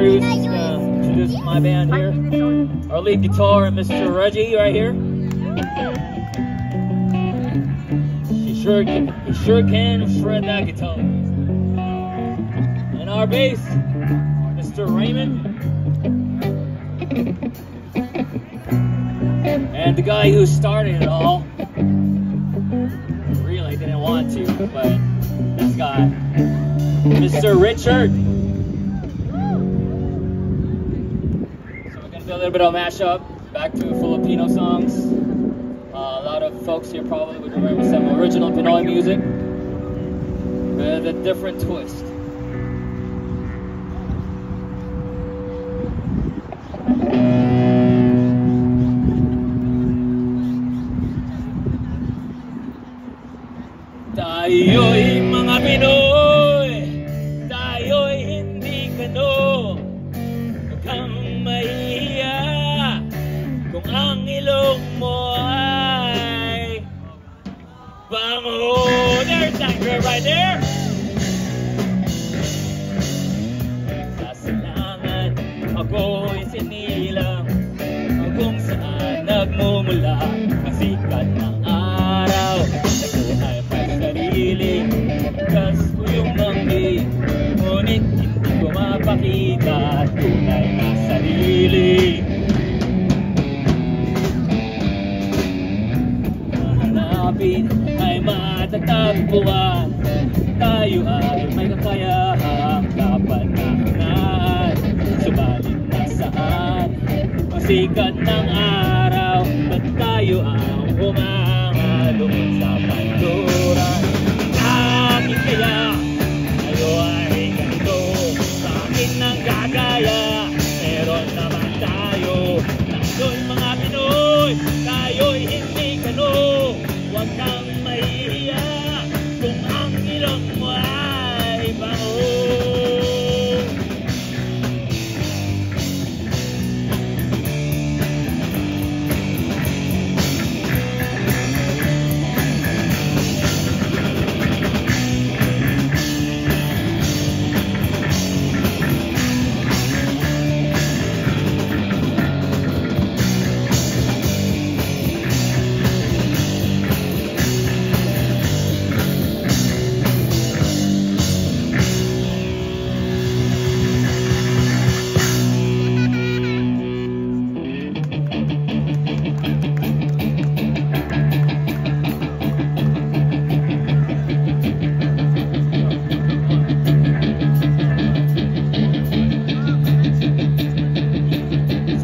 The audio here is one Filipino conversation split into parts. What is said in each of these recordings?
introduce my band here. Our lead guitar, Mr. Reggie, right here. He sure can shred that guitar. And our bass, Mr. Raymond. And the guy who started it all, really didn't want to, but this guy, Mr. Richard. So we're gonna do a little bit of a mashup, back to Filipino songs. A lot of folks here probably would remember some original Pinoy music with a different twist. Tayo'y mga Pinoy, tayo'y hindi kano. Huwag kang mahihiya kung ang ilong mo ay bango. There's that girl right there. Sa silangan ako'y sinilang kung saan nagmumula ang sikat ng araw. Kas ko yung manggi, ngunit hindi ko mapakita tunay na sarili. Hahanapin ay matatagpuan, tayo ay may kakayahang kapanahan. Subalit nasaan ang sikat ng araw at tayo ang humanga doon sa panturan. Kaya tayo ay ganito, sa akin nang gagaya, meron naman tayo. Tayo'y mga Pinoy, tayo'y hindi kano. Huwag kang mahihiya kung ang ilong mo ay bango.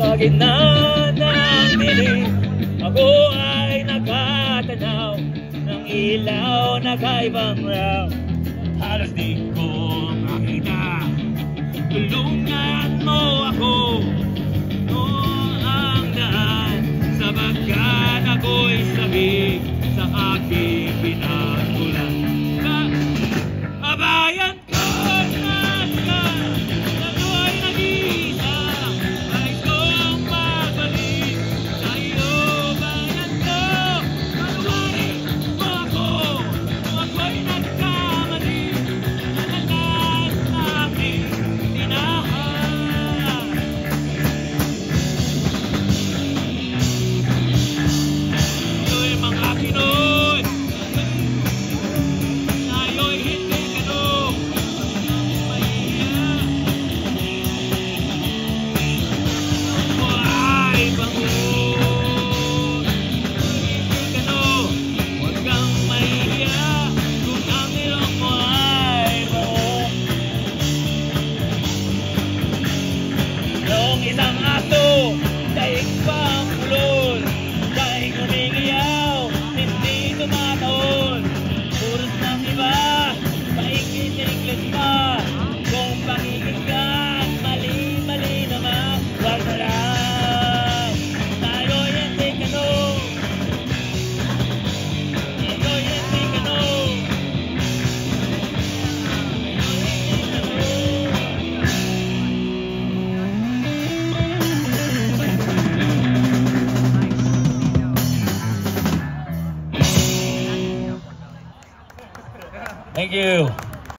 Sa gitna ng dilim, ako ay nakatanaw ng ilaw na kaibang raw. Halos di ko makita, tulungan mo ako kung ang daan, sabagkat ako'y sabik sa aking pinagkulan. Sa kabayan ko isang aso, daig pa